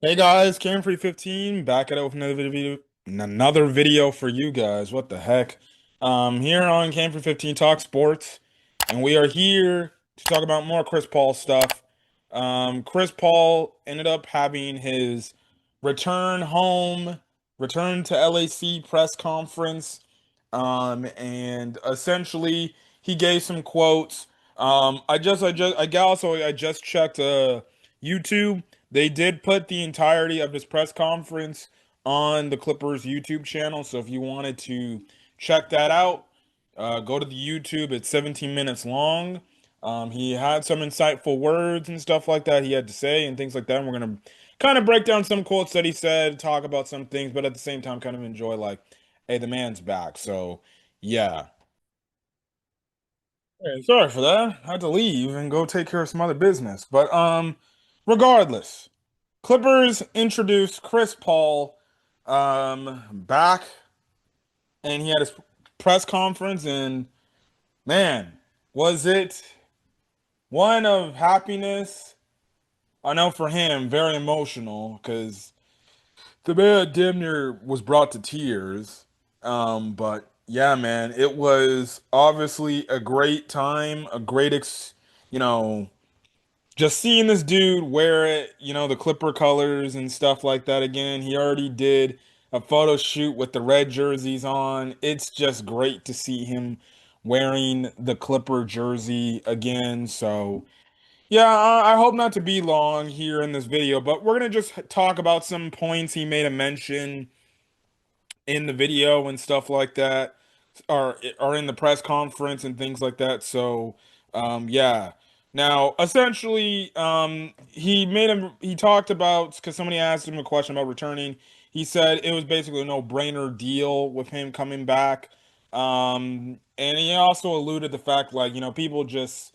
Hey guys, Cam315 back at it with another video for you guys. What the heck? Here on Cam315 Talk Sports, and we are here to talk about more Chris Paul stuff. Chris Paul ended up having his return home, return to LAC press conference, and essentially he gave some quotes. I just checked YouTube. They did put the entirety of his press conference on the Clippers YouTube channel. So if you wanted to check that out, go to the YouTube. It's 17 minutes long. He had some insightful words and stuff like that he had to say and things like that. And we're going to kind of break down some quotes that he said, talk about some things, but at the same time, kind of enjoy, like, hey, the man's back. So, yeah. Hey, sorry for that. I had to leave and go take care of some other business. But regardless, Clippers introduced Chris Paul back, and he had his press conference, and man, was it one of happiness. I know for him, very emotional because the man damn near was brought to tears. But yeah, man, it was obviously a great time, a great you know, just seeing this dude wear it, the Clipper colors and stuff like that again. He already did a photo shoot with the red jerseys on. It's just great to see him wearing the Clipper jersey again. So, yeah, I hope not to be long here in this video, but we're going to just talk about some points he made a mention in the video and stuff like that, or in the press conference and things like that. So, yeah. Now, essentially, he talked about, because somebody asked him a question about returning. He said it was basically a no-brainer deal with him coming back. And he also alluded the fact, like, people just,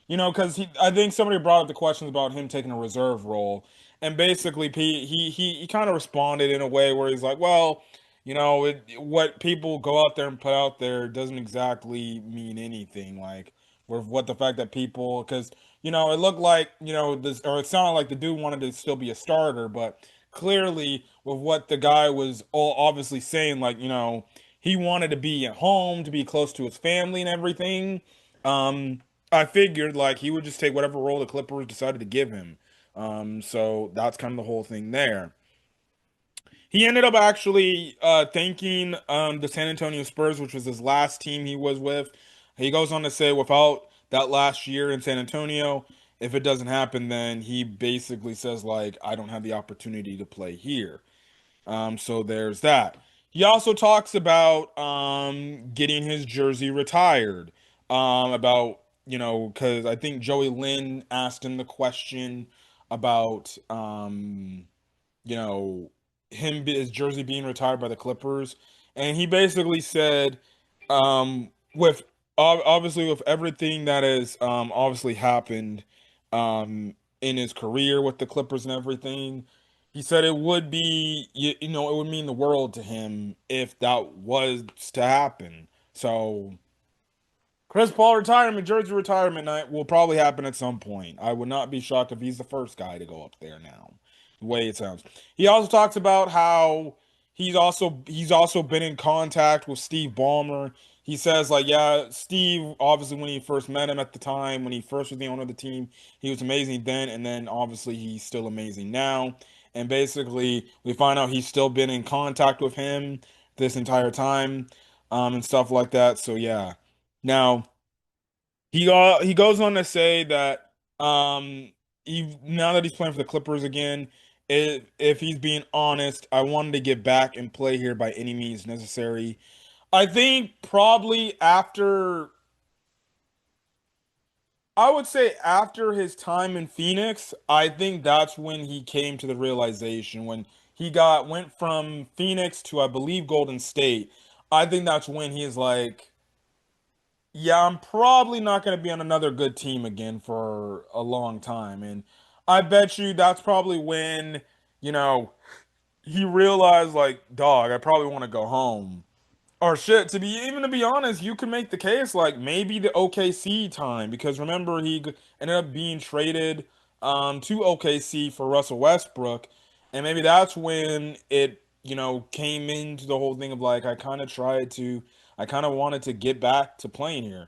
because I think somebody brought up the questions about him taking a reserve role, and basically he kind of responded in a way where he's like, well, what people go out there and put out there doesn't exactly mean anything. Like, with what the fact that people, because it looked like this, or it sounded like the dude wanted to still be a starter, but clearly with what the guy was all obviously saying, like, he wanted to be at home, to be close to his family and everything. I figured like he would just take whatever role the Clippers decided to give him. So that's kind of the whole thing there. He ended up actually thanking the San Antonio Spurs, which was his last team he was with. He goes on to say, without that last year in San Antonio, if it doesn't happen, then he basically says, like, I don't have the opportunity to play here. So there's that. He also talks about getting his jersey retired. About, because I think Joey Lynn asked him the question about you know, his jersey being retired by the Clippers, and he basically said, with obviously with everything that has obviously happened in his career with the Clippers and everything, he said it would be it would mean the world to him if that was to happen. So Chris Paul retirement, jersey retirement night will probably happen at some point. I would not be shocked if he's the first guy to go up there now, the way it sounds. He also talks about how he's also been in contact with Steve Ballmer. He says, like, yeah, Steve, obviously when he first met him at the time, when he first was the owner of the team, he was amazing then, and then obviously he's still amazing now. And basically we find out he's still been in contact with him this entire time, and stuff like that. So yeah. Now, he goes on to say that now that he's playing for the Clippers again, if he's being honest, I wanted to get back and play here by any means necessary. I think probably I would say after his time in Phoenix, I think that's when he came to the realization when he went from Phoenix to, I believe, Golden State. I think that's when he is like, yeah, I'm probably not going to be on another good team again for a long time. And I bet you that's probably when, you know, he realized, like, dog, I probably want to go home. Or shit, to be honest, you can make the case like maybe the OKC time, because remember ended up being traded to OKC for Russell Westbrook, And maybe that's when it, came into the whole thing of like I kind of wanted to get back to playing here.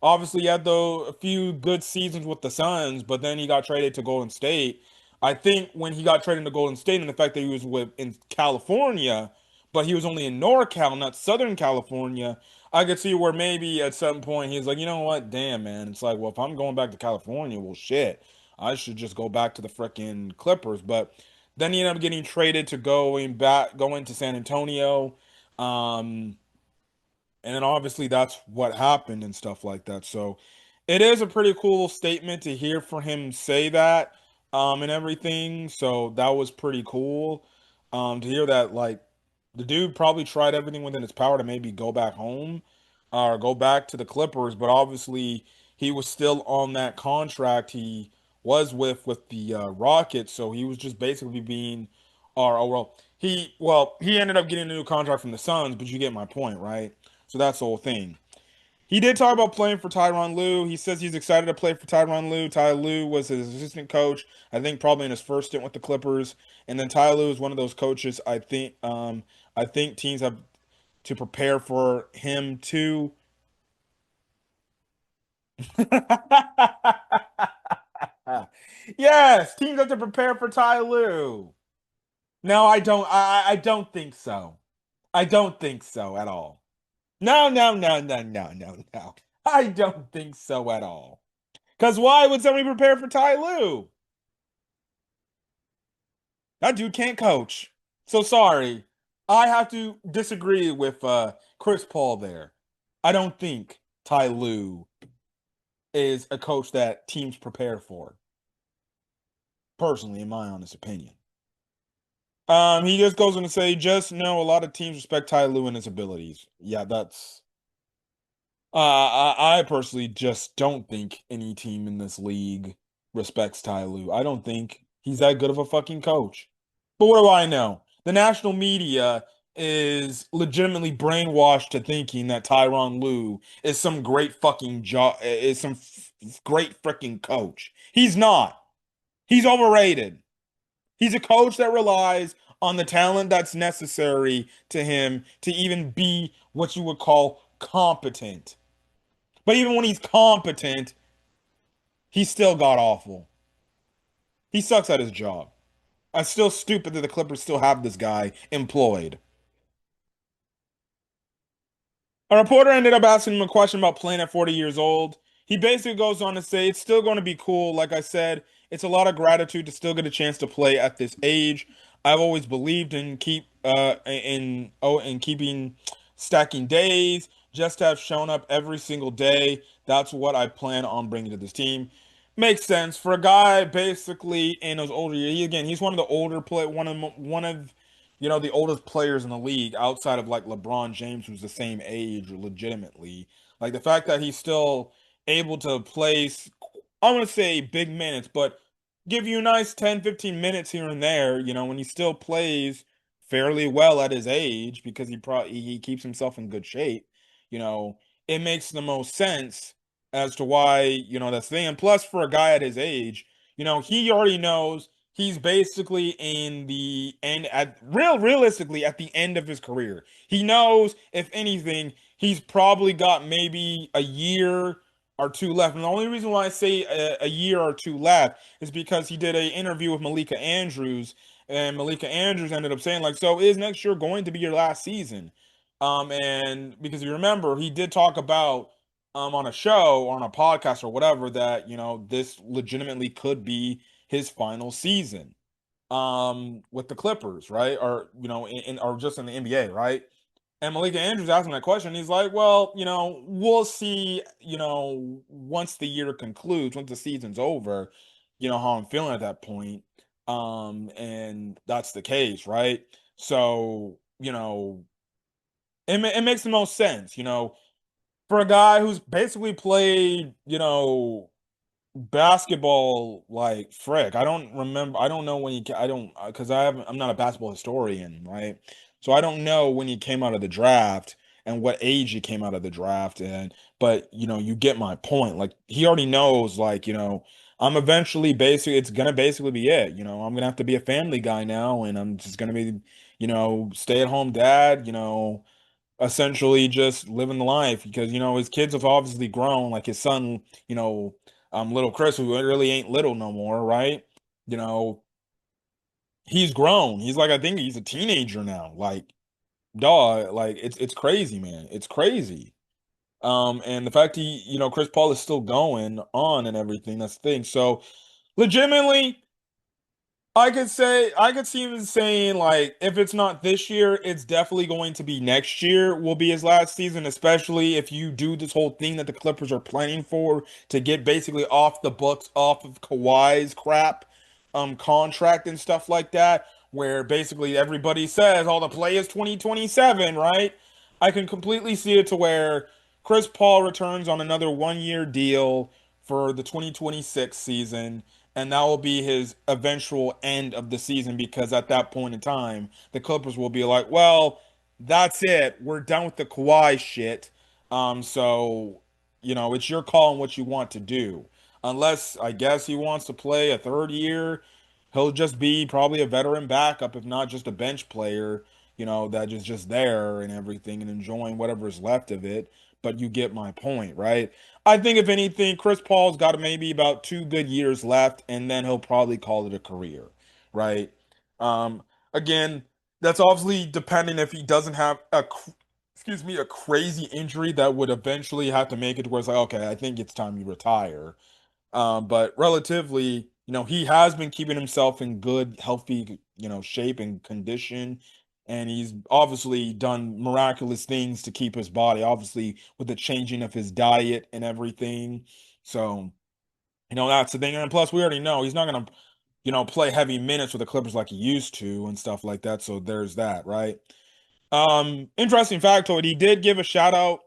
Obviously, he had though a few good seasons with the Suns, but then he got traded to Golden State. I think when he got traded to Golden State and the fact that he was with in California, but he was only in NorCal, not Southern California, I could see where maybe at some point he's like, you know what, damn man, it's like, well, if I'm going back to California, well, shit, I should just go back to the frickin' Clippers. But then he ended up getting traded to going to San Antonio. Um, and then obviously that's what happened and stuff like that. So it is a pretty cool statement to hear for him say that and everything. So that was pretty cool to hear that like the dude probably tried everything within his power to maybe go back home or go back to the Clippers, but obviously he was still on that contract he was with the Rockets, so he was just basically being or oh well he ended up getting a new contract from the Suns, but you get my point, right? So that's the whole thing. He did talk about playing for Tyronn Lue. He says he's excited to play for Tyronn Lue. Ty Lue was his assistant coach, I think probably in his first stint with the Clippers. And then Ty Lue is one of those coaches I think teams have to prepare for him too. Yes, teams have to prepare for Ty Lue. No, I don't think so. I don't think so at all. No, no, no, no, no, no, no. I don't think so at all. Because why would somebody prepare for Ty Lue? That dude can't coach. So sorry. I have to disagree with Chris Paul there. I don't think Ty Lue is a coach that teams prepare for, personally, in my honest opinion. He just goes on to say, just know a lot of teams respect Ty Lue and his abilities. Yeah, that's I personally just don't think any team in this league respects Ty Lue. I don't think he's that good of a fucking coach. But what do I know? The national media is legitimately brainwashed to thinking that Tyronn Lue is some great fucking is some great freaking coach. He's not. He's overrated. He's a coach that relies on the talent that's necessary to him to even be what you would call competent. But even when he's competent, he's still god awful. He sucks at his job. I'm still stupid that the Clippers still have this guy employed. A reporter ended up asking him a question about playing at 40 years old. He basically goes on to say it's still going to be cool. Like I said, it's a lot of gratitude to still get a chance to play at this age. I've always believed in keeping stacking days, just to have shown up every single day. That's what I plan on bringing to this team. Makes sense for a guy basically in those older years. He's one of the older play one of the oldest players in the league outside of like LeBron James, who's the same age legitimately. Like the fact that he's still able to play, I want to say big minutes, but give you a nice 10, 15 minutes here and there, when he still plays fairly well at his age because he keeps himself in good shape, you know, it makes the most sense as to why, that's the thing. And plus for a guy at his age, he already knows he's basically in the end realistically at the end of his career. He knows if anything, he's probably got maybe a year or two left. And the only reason why I say a year or two left is because he did an interview with Malika Andrews, and Malika Andrews ended up saying like, "So is next year going to be your last season?" And because you remember, he did talk about on a show or on a podcast or whatever that this legitimately could be his final season with the Clippers, right? Or or just in the NBA, right? And Malika Andrews asked him that question. He's like, well, we'll see, once the year concludes, once the season's over, how I'm feeling at that point. And that's the case, right? So, it makes the most sense, for a guy who's basically played, basketball like frick. I don't remember. I don't know when I don't because I'm not a basketball historian, right? So I don't know when he came out of the draft and what age he came out of the draft. But you get my point. Like he already knows, like I'm eventually basically it's gonna basically be it. I'm gonna have to be a family guy now, and I'm just gonna be, stay at home dad. Essentially just living the life because his kids have obviously grown. Like his son, little Chris, who really ain't little no more, right? You know, he's grown. He's like I think he's a teenager now. Like dog, like it's crazy, man. It's crazy. And the fact Chris Paul is still going on and everything, that's the thing. So legitimately, I could see him saying like if it's not this year, it's definitely going to be next year will be his last season, especially if you do this whole thing that the Clippers are planning for to get basically off the books off of Kawhi's crap contract and stuff like that, where basically everybody says all the play is 2027, right? I can completely see it to where Chris Paul returns on another 1 year deal for the 2026 season, and that will be his eventual end of the season because at that point in time, the Clippers will be like, well, that's it. We're done with the Kawhi shit. So, it's your call on what you want to do. Unless I guess he wants to play a third year, he'll just be probably a veteran backup, if not just a bench player, that is just there and everything and enjoying whatever's left of it. But you get my point, right? I think if anything, Chris Paul's got maybe about 2 good years left, and then he'll probably call it a career, right? Um, Again, that's obviously depending if he doesn't have excuse me, a crazy injury that would eventually have to make it to where it's like, okay, I think it's time you retire. But relatively, he has been keeping himself in good, healthy, shape and condition. And he's obviously done miraculous things to keep his body, obviously, with the changing of his diet and everything. So, that's the thing. And plus, we already know he's not going to, play heavy minutes with the Clippers like he used to and stuff like that. So there's that, right? Interesting factoid, he did give a shout out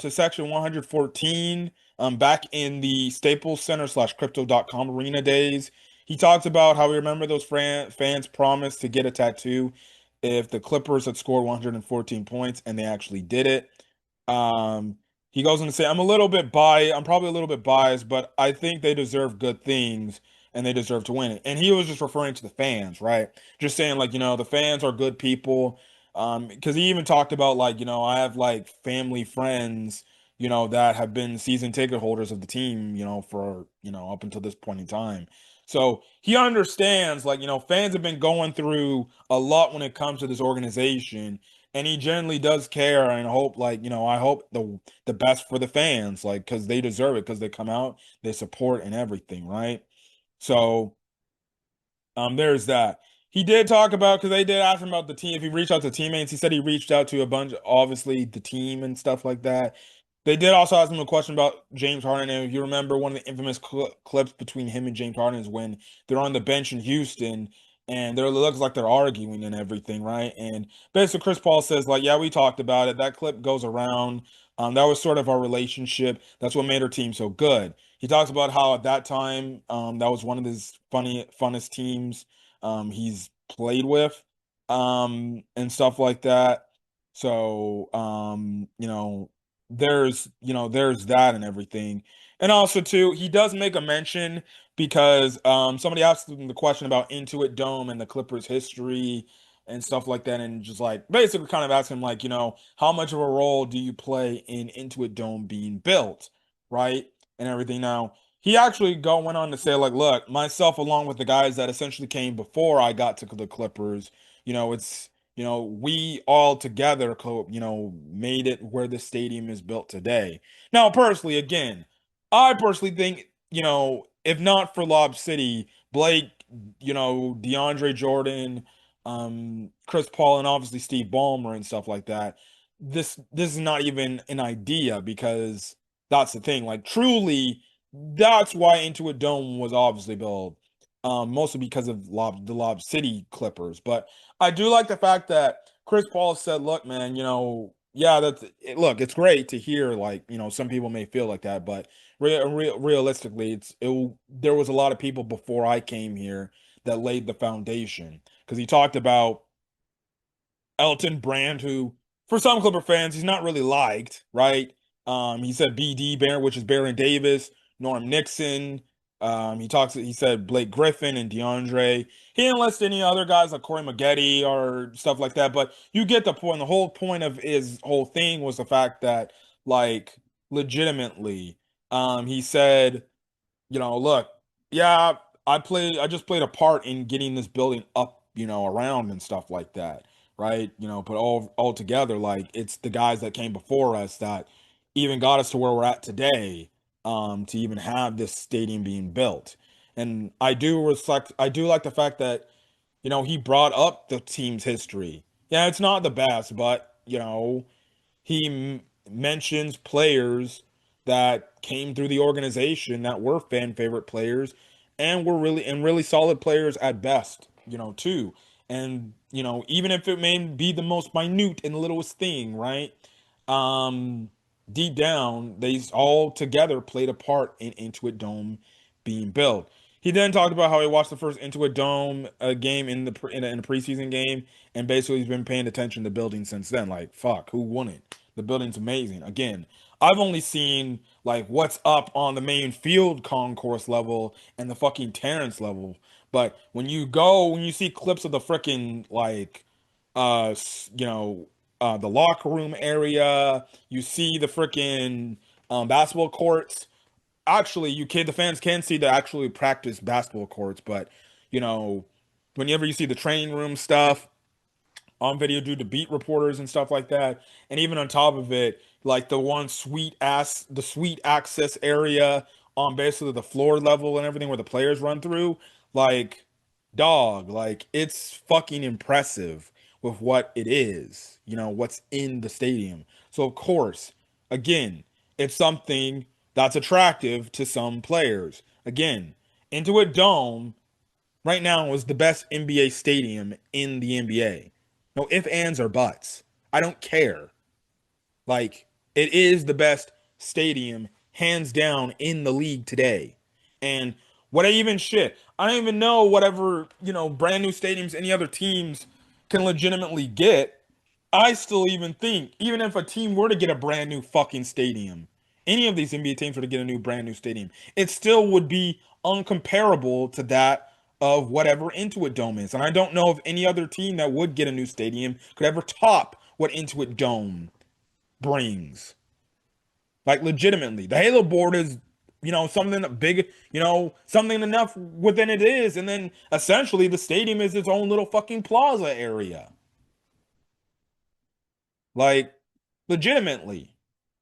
to section 114 back in the Staples Center slash crypto.com arena days. He talks about how he remember those fans promised to get a tattoo if the Clippers had scored 114 points, and they actually did it. Um, he goes on to say, I'm probably a little bit biased, but I think they deserve good things and they deserve to win it. And he was just referring to the fans, right? Just saying, like, the fans are good people. Because he even talked about like, I have like family friends, that have been season ticket holders of the team, for, up until this point in time. So he understands, like, fans have been going through a lot when it comes to this organization, and he generally does care and hope, like, I hope the best for the fans, like, because they deserve it, because they come out, they support and everything, right? So there's that. He did talk about because they did ask him about the team if he reached out to teammates. He said he reached out to a bunch, obviously the team and stuff like that. They did also ask him a question about James Harden, and if you remember, one of the infamous clips between him and James Harden is when they're on the bench in Houston, and it looks like they're arguing and everything, right? And basically, Chris Paul says like, "Yeah, we talked about it. That clip goes around. That was sort of our relationship. That's what made our team so good." He talks about how at that time, that was one of his funnest teams he's played with, and stuff like that. So, there's that and everything. And also too, he does make a mention because somebody asked him the question about Intuit Dome and the Clippers history and stuff like that, and just like basically kind of ask him like, how much of a role do you play in Intuit Dome being built, right? And everything. Now, he actually went on to say, like, look, myself along with the guys that essentially came before I got to the Clippers, it's we all together, made it where the stadium is built today. Now, personally, again, I personally think, if not for Lob City, Blake, DeAndre Jordan, Chris Paul, and obviously Steve Ballmer and stuff like that, this is not even an idea because that's the thing. Like, truly, that's why Intuit Dome was obviously built, mostly because of the Lob City Clippers. But I do like the fact that Chris Paul said, "Look, man, yeah, look, it's great to hear. Like, some people may feel like that, but realistically, there was a lot of people before I came here that laid the foundation." Because he talked about Elton Brand, who for some Clipper fans, he's not really liked, right? He said BD Baron, which is Baron Davis, Norm Nixon. He said Blake Griffin and DeAndre. He didn't list any other guys like Corey Maggette or stuff like that, but you get the point. The whole point of his whole thing was the fact that, like, legitimately, he said, look, yeah, I just played a part in getting this building up, around and stuff like that, right? But all together, like, it's the guys that came before us that even got us to where we're at today, to even have this stadium being built. And I do like the fact that, he brought up the team's history. Yeah, it's not the best, but, he mentions players that came through the organization that were fan favorite players and were really solid players at best, too. And, even if it may be the most minute and littlest thing, right? Um, Deep down, they all together played a part in Intuit Dome being built. He then talked about how he watched the first Intuit Dome game in a preseason game, and basically he's been paying attention to the building since then. Like, fuck, who wouldn't? The building's amazing. Again, I've only seen like what's up on the main field concourse level and the fucking Terrence level. But when you see clips of the freaking like the locker room area, you see the freaking basketball courts. Actually, the fans can see the actually practice basketball courts, but you know, whenever you see the training room stuff on video due to beat reporters and stuff like that. And even on top of it, like the sweet access area on basically the floor level and everything where the players run through, like, dog, like, it's fucking impressive with what it is, what's in the stadium. So, of course, again, it's something that's attractive to some players. Again, into a dome right now is the best NBA stadium in the NBA. No ifs, ands, or buts. I don't care. Like, it is the best stadium, hands down, in the league today. And I don't even know whatever, brand new stadiums any other teams can legitimately get. I still even think, even if a team were to get a brand new fucking stadium, any of these NBA teams were to get a brand new stadium, it still would be uncomparable to that of whatever Intuit Dome is. And I don't know if any other team that would get a new stadium could ever top what Intuit Dome brings. Like, legitimately, the Halo board is, something big, something enough within it is. And then essentially the stadium is its own little fucking plaza area. Like, legitimately.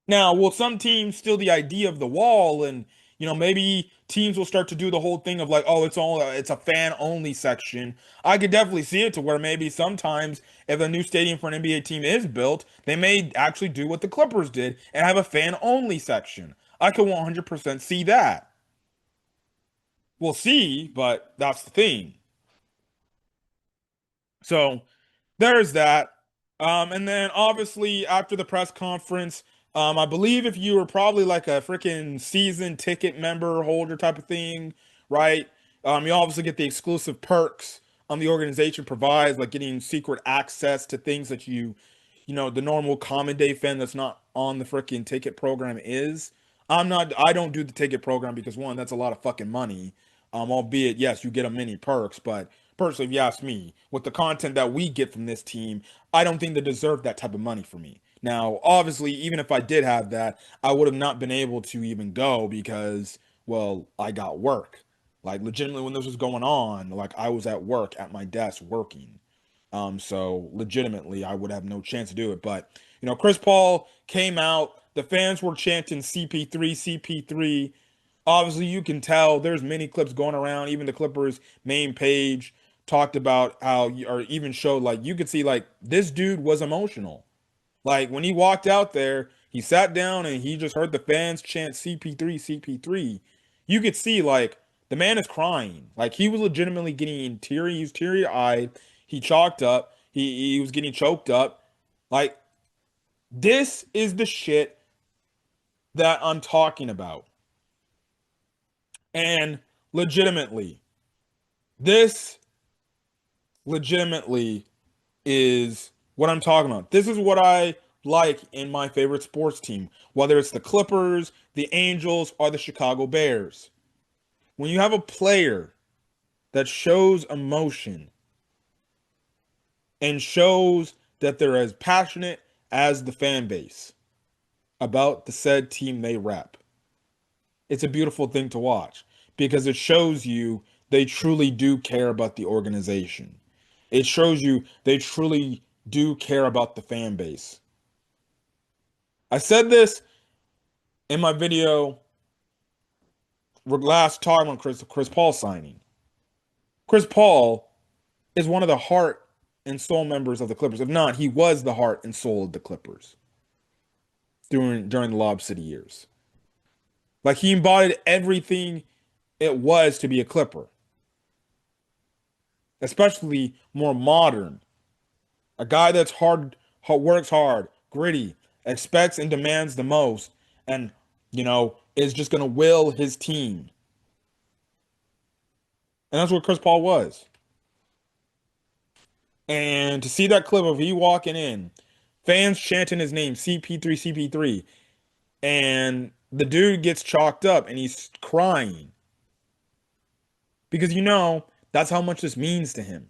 Now, will some teams steal the idea of the wall and, maybe teams will start to do the whole thing of like, oh, it's a fan only section. I could definitely see it to where maybe sometimes if a new stadium for an NBA team is built, they may actually do what the Clippers did and have a fan only section. I could 100% see that. We'll see, but that's the thing. So, there's that. And then obviously after the press conference, I believe if you were probably like a freaking season ticket member holder type of thing, right? You obviously get the exclusive perks the organization provides, like getting secret access to things that the normal common day fan that's not on the freaking ticket program is. I don't do the ticket program because one, that's a lot of fucking money. Albeit, yes, you get a many perks, but personally, if you ask me, with the content that we get from this team, I don't think they deserve that type of money for me. Now, obviously, even if I did have that, I would have not been able to even go because, well, I got work. Like, legitimately, when this was going on, like, I was at work at my desk working. So legitimately, I would have no chance to do it. But, Chris Paul came out, the fans were chanting CP3, CP3. Obviously, you can tell there's many clips going around. Even the Clippers main page talked about how, or even showed like you could see like this dude was emotional. Like when he walked out there, he sat down and he just heard the fans chant CP3, CP3. You could see like the man is crying. Like he was legitimately getting teary. He was teary eyed. He chalked up. He was getting choked up. Like this is the shit that I'm talking about. And legitimately, this legitimately is what I'm talking about. This is what I like in my favorite sports team, whether it's the Clippers, the Angels, or the Chicago Bears. when you have a player that shows emotion and shows that they're as passionate as the fan base about the said team they rep, it's a beautiful thing to watch because it shows you they truly do care about the organization. It shows you they truly do care about the fan base. I said this in my video last time on Chris Paul signing. Chris Paul is one of the heart and soul members of the Clippers. If not, he was the heart and soul of the Clippers during the Lob City years. Like he embodied everything it was to be a Clipper, especially more modern. A guy that's works hard, gritty, expects and demands the most, and is just gonna will his team. And that's what Chris Paul was. And to see that clip of he walking in, fans chanting his name, CP3, CP3, and the dude gets chalked up and he's crying because that's how much this means to him.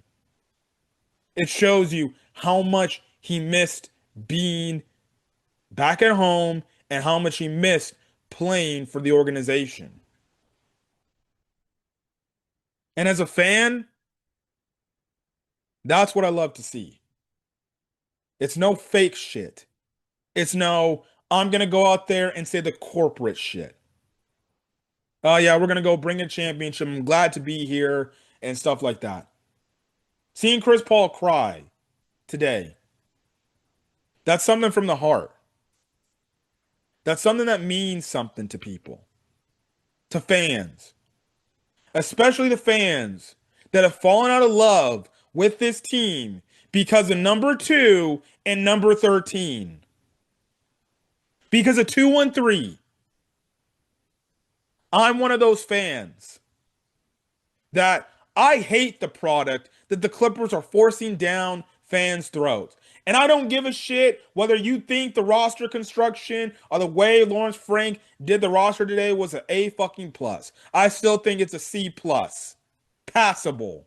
It shows you how much he missed being back at home and how much he missed playing for the organization. And as a fan, that's what I love to see. It's no fake shit. It's no, I'm going to go out there and say the corporate shit. Oh, yeah, we're going to go bring a championship. I'm glad to be here and stuff like that. Seeing Chris Paul cry today, that's something from the heart. That's something that means something to people, to fans, especially the fans that have fallen out of love with this team because of number 2 and number 13. Because of 213. I'm one of those fans that I hate the product that the Clippers are forcing down fans' throats. And I don't give a shit whether you think the roster construction or the way Lawrence Frank did the roster today was an A fucking plus. I still think it's a C plus. Passable.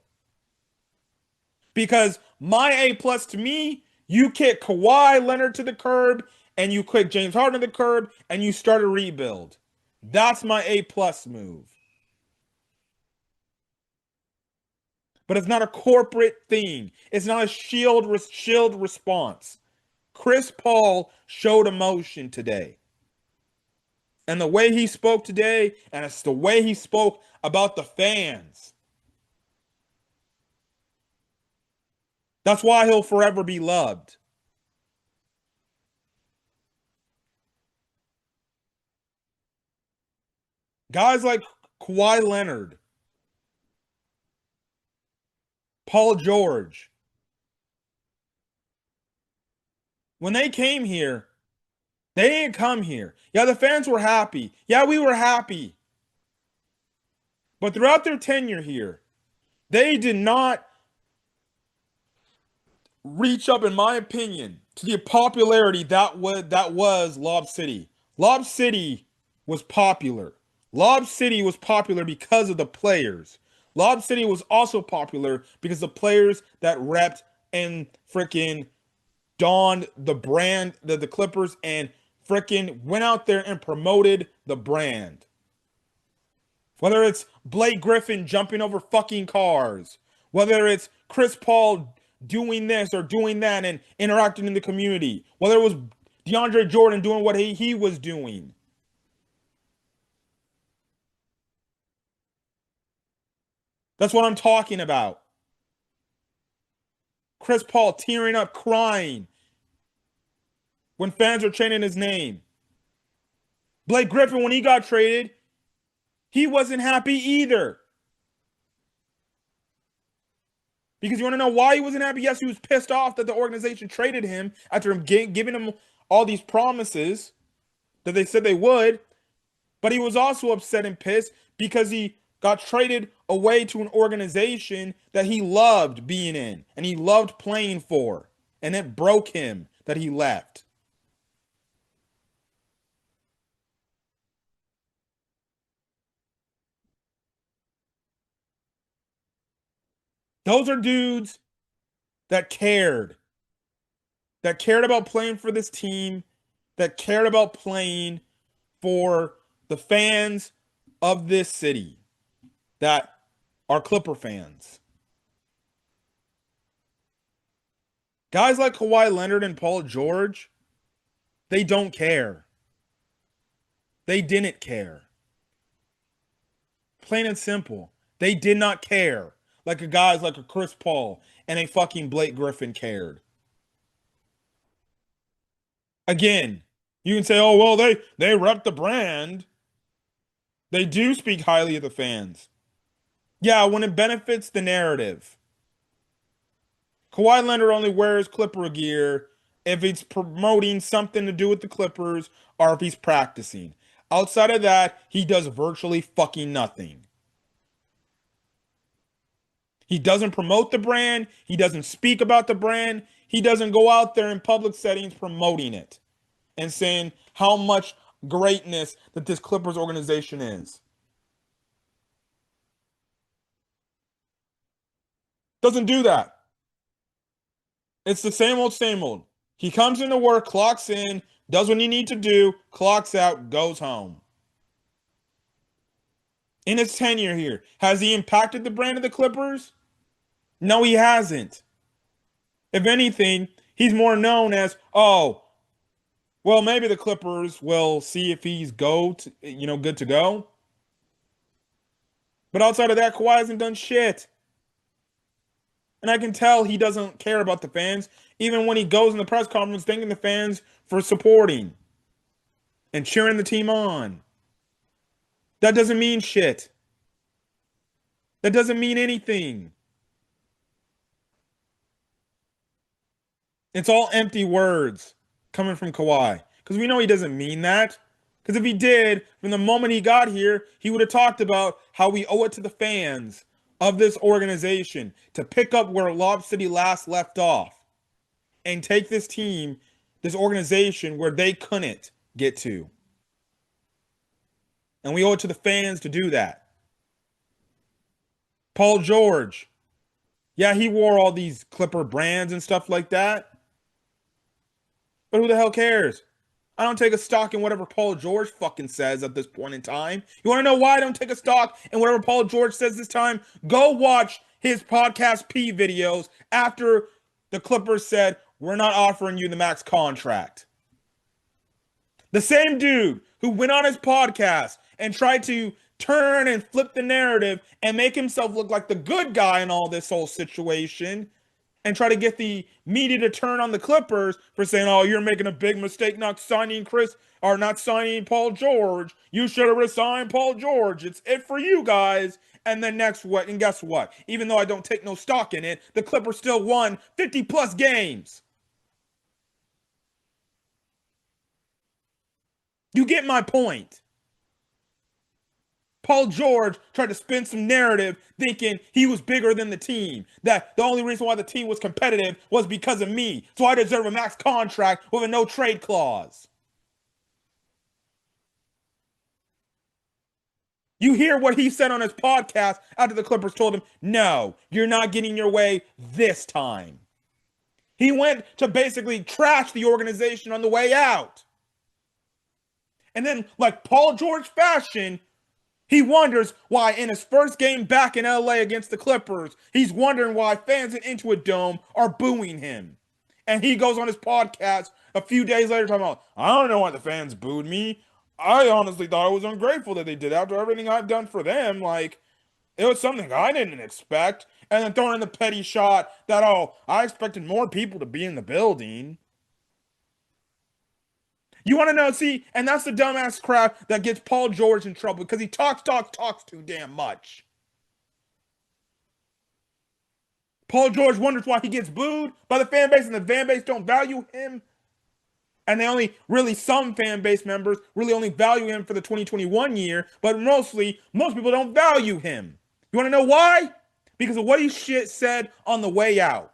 Because my A plus to me, you kick Kawhi Leonard to the curb and you kick James Harden to the curb and you start a rebuild. That's my A plus move. But it's not a corporate thing. It's not a shield response. Chris Paul showed emotion today. And the way he spoke today, and it's the way he spoke about the fans. That's why he'll forever be loved. Guys like Kawhi Leonard, Paul George, when they came here, they didn't come here. Yeah, the fans were happy. Yeah, we were happy. But throughout their tenure here, they did not reach up, in my opinion, to the popularity that was Lob City. Lob City was popular. Lob City was popular because of the players. Lob City was also popular because the players that repped and freaking donned the brand, the Clippers, and freaking went out there and promoted the brand. Whether it's Blake Griffin jumping over fucking cars, whether it's Chris Paul doing this or doing that and interacting in the community, whether it was DeAndre Jordan doing what he was doing. That's what I'm talking about. Chris Paul tearing up, crying when fans are chanting his name. Blake Griffin, when he got traded, he wasn't happy either. Because you want to know why he wasn't happy? Yes, he was pissed off that the organization traded him after him giving him all these promises that they said they would. But he was also upset and pissed because he got traded away to an organization that he loved being in and he loved playing for. And it broke him that he left. Those are dudes that cared about playing for this team, that cared about playing for the fans of this city that are Clipper fans. Guys like Kawhi Leonard and Paul George, they don't care. They didn't care. Plain and simple. They did not care. Like a guys like a Chris Paul and a fucking Blake Griffin cared. Again, you can say, "Oh well, they rep the brand. They do speak highly of the fans." Yeah, when it benefits the narrative. Kawhi Leonard only wears Clipper gear if it's promoting something to do with the Clippers or if he's practicing. Outside of that, he does virtually fucking nothing. He doesn't promote the brand. He doesn't speak about the brand. He doesn't go out there in public settings promoting it and saying how much greatness that this Clippers organization is. Doesn't do that. It's the same old, same old. He comes into work, clocks in, does what he needs to do, clocks out, goes home. In his tenure here, has he impacted the brand of the Clippers? No, he hasn't. If anything, he's more known as, oh, well, maybe the Clippers will see if he's good to go. But outside of that, Kawhi hasn't done shit. And I can tell he doesn't care about the fans, even when he goes in the press conference thanking the fans for supporting and cheering the team on. That doesn't mean shit. That doesn't mean anything. It's all empty words coming from Kawhi. Because we know he doesn't mean that. Because if he did, from the moment he got here, he would have talked about how we owe it to the fans of this organization to pick up where Lob City last left off and take this team, this organization, where they couldn't get to. And we owe it to the fans to do that. Paul George, yeah, he wore all these Clipper brands and stuff like that. But who the hell cares? I don't take a stock in whatever Paul George fucking says at this point in time. You want to know why I don't take a stock in whatever Paul George says this time? Go watch his podcast P videos after the Clippers said, we're not offering you the max contract. The same dude who went on his podcast and tried to turn and flip the narrative and make himself look like the good guy in all this whole situation and try to get the media to turn on the Clippers for saying, oh, you're making a big mistake not signing Chris or not signing Paul George. You should have resigned Paul George. It's it for you guys. And then next what? And guess what? Even though I don't take no stock in it, the Clippers still won 50 plus games. You get my point. Paul George tried to spin some narrative thinking he was bigger than the team. That the only reason why the team was competitive was because of me. So I deserve a max contract with a no trade clause. You hear what he said on his podcast after the Clippers told him, no, you're not getting your way this time. He went to basically trash the organization on the way out. And then, like Paul George fashion, he wonders why in his first game back in LA against the Clippers, he's wondering why fans in Intuit Dome are booing him. And he goes on his podcast a few days later talking about, I don't know why the fans booed me. I honestly thought it was ungrateful that they did after everything I've done for them. Like, it was something I didn't expect. And then throwing in the petty shot that, oh, I expected more people to be in the building. You want to know? See, and that's the dumbass crap that gets Paul George in trouble because he talks too damn much. Paul George wonders why he gets booed by the fan base and the fan base don't value him. And they only really, some fan base members really only value him for the 2021 year, but most people don't value him. You want to know why? Because of what he said on the way out.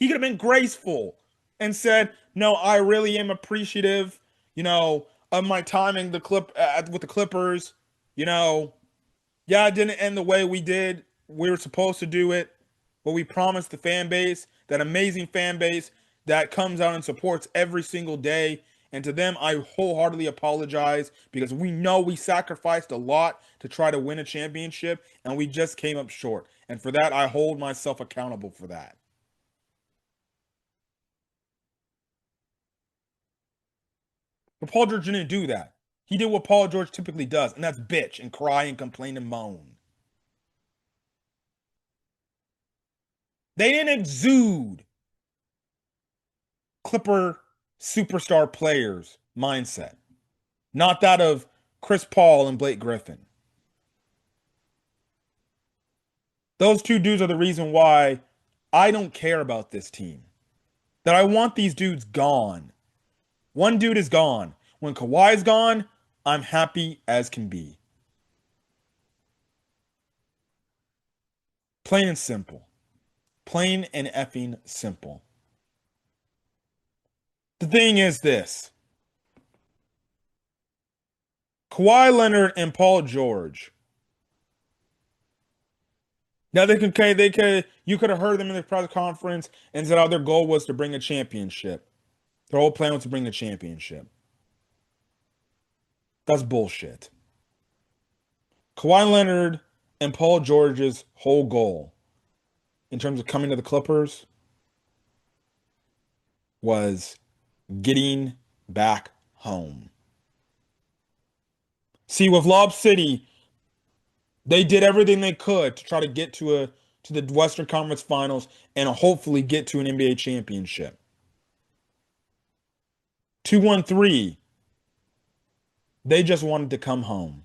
He could have been graceful and said, "No, I really am appreciative, of my time in with the Clippers. Yeah, it didn't end the way we did. We were supposed to do it, what we promised the fan base, that amazing fan base that comes out and supports every single day. And to them, I wholeheartedly apologize because we know we sacrificed a lot to try to win a championship and we just came up short. And for that, I hold myself accountable for that. But Paul George didn't do that. He did what Paul George typically does, and that's bitch and cry and complain and moan. They didn't exude Clipper superstar players mindset, not that of Chris Paul and Blake Griffin. Those two dudes are the reason why I don't care about this team. That I want these dudes gone. One dude is gone. When Kawhi's gone, I'm happy as can be. Plain and simple. Plain and effing simple. The thing is this. Kawhi Leonard and Paul George. Now you could have heard them in the press conference and said, "Oh, their goal was to bring a championship. Their whole plan was to bring a championship." That's bullshit. Kawhi Leonard and Paul George's whole goal in terms of coming to the Clippers was getting back home. See, with Lob City, they did everything they could to try to get to the Western Conference Finals and hopefully get to an NBA championship. 2-1-3, they just wanted to come home.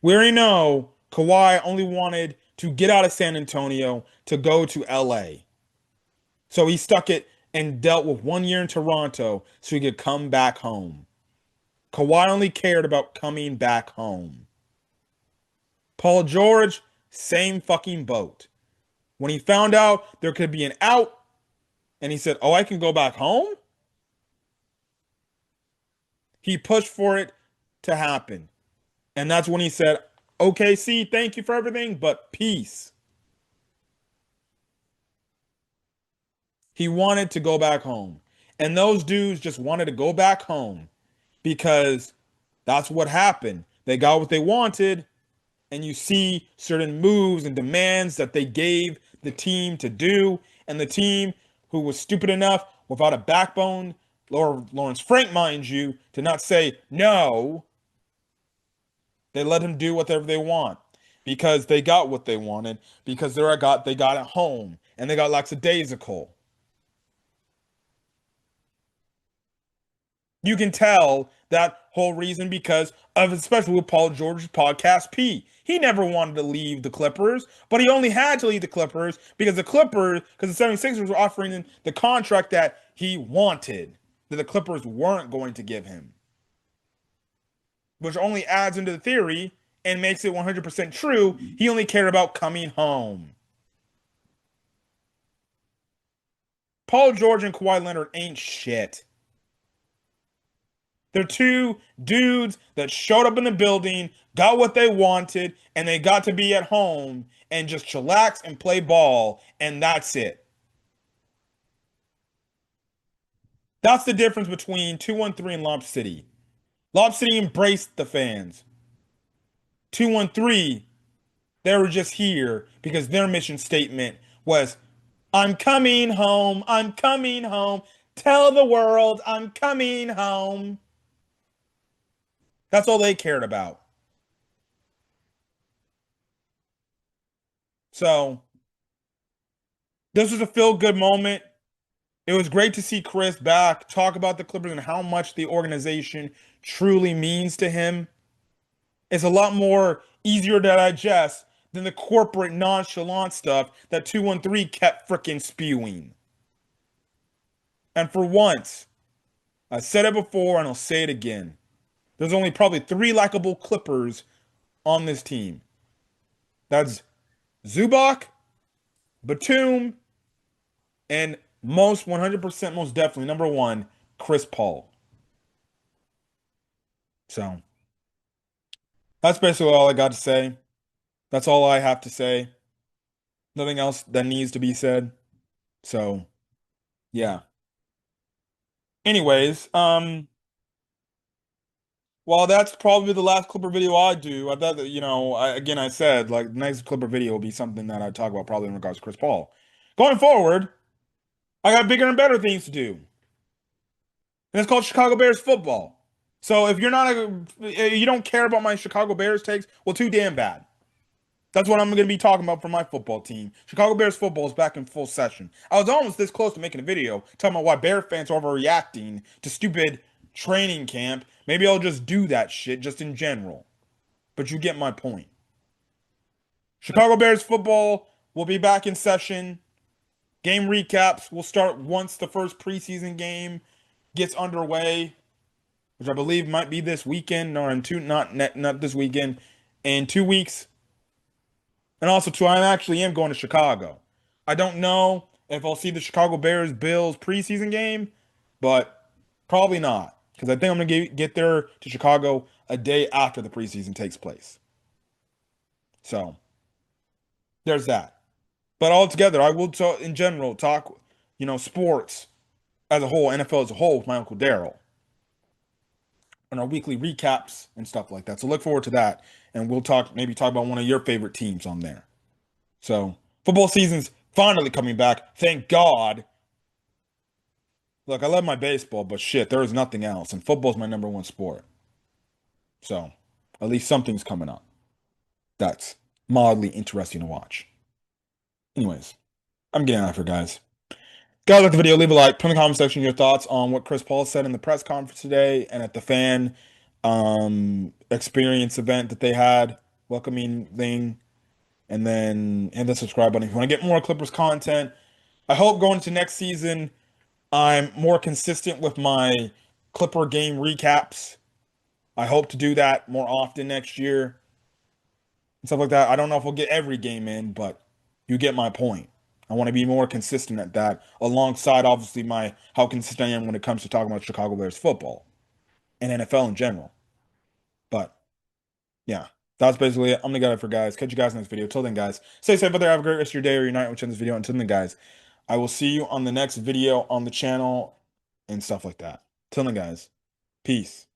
We already know Kawhi only wanted to get out of San Antonio to go to LA. So he stuck it and dealt with 1 year in Toronto so he could come back home. Kawhi only cared about coming back home. Paul George, same fucking boat. When he found out there could be an out and he said, "Oh, I can go back home," he pushed for it to happen. And that's when he said, "Okay, see, thank you for everything, but peace." He wanted to go back home. And those dudes just wanted to go back home because that's what happened. They got what they wanted, and you see certain moves and demands that they gave the team to do, and the team who was stupid enough without a backbone, Lawrence Frank, mind you, to not say no, they let him do whatever they want because they got what they wanted because they got it home and they got lackadaisical. You can tell that whole reason because of especially with Paul George's podcast P. He never wanted to leave the Clippers, but he only had to leave the Clippers because the 76ers were offering him the contract that he wanted, that the Clippers weren't going to give him, which only adds into the theory and makes it 100% true. He only cared about coming home. Paul George and Kawhi Leonard ain't shit. They're two dudes that showed up in the building, got what they wanted, and they got to be at home and just chillax and play ball, and that's it. That's the difference between 213 and Lob City. Lob City embraced the fans. 213, they were just here because their mission statement was, "I'm coming home, I'm coming home. Tell the world I'm coming home." That's all they cared about. So, this was a feel good moment. It was great to see Chris back, talk about the Clippers and how much the organization truly means to him. It's a lot more easier to digest than the corporate nonchalant stuff that 213 kept freaking spewing. And for once, I said it before and I'll say it again. There's only probably three likable Clippers on this team. That's Zubac, Batum, and most 100% most definitely number one, Chris Paul. So that's basically all I got to say. That's all I have to say. Nothing else that needs to be said. So, yeah. Anyways, well, that's probably the last Clipper video I do. I thought that, I said, like, the next Clipper video will be something that I talk about probably in regards to Chris Paul. Going forward, I got bigger and better things to do. And it's called Chicago Bears football. So if you don't care about my Chicago Bears takes, well, too damn bad. That's what I'm going to be talking about for my football team. Chicago Bears football is back in full session. I was almost this close to making a video talking about why Bear fans are overreacting to stupid training camp. Maybe I'll just do that shit just in general. But you get my point. Chicago Bears football will be back in session. Game recaps will start once the first preseason game gets underway, which I believe might be this weekend or in two, not this weekend, in 2 weeks. And also, too, I actually am going to Chicago. I don't know if I'll see the Chicago Bears Bills preseason game, but probably not because I think I'm gonna get there to Chicago a day after the preseason takes place. So there's that. But altogether, I will talk in general talk, sports as a whole, NFL as a whole, with my uncle Daryl on our weekly recaps and stuff like that. So look forward to that, and we'll maybe talk about one of your favorite teams on there. So football season's finally coming back. Thank God. Look, I love my baseball, but shit, there is nothing else, and football's my number one sport. So at least something's coming up that's mildly interesting to watch. Anyways, I'm getting out of here, guys. Guys, like the video, leave a like, put in the comment section your thoughts on what Chris Paul said in the press conference today and at the fan experience event that they had, welcoming thing, and then hit the subscribe button if you want to get more Clippers content. I hope going into next season, I'm more consistent with my Clipper game recaps. I hope to do that more often next year and stuff like that. I don't know if we'll get every game in, but you get my point. I want to be more consistent at that, alongside obviously my how consistent I am when it comes to talking about Chicago Bears football and NFL in general. But yeah, that's basically it. I'm gonna get it for guys. Catch you guys next video. Till then, guys, stay safe out there. Have a great rest of your day or your night watching this video. Until then, guys, I will see you on the next video on the channel and stuff like that. Till then, guys, peace.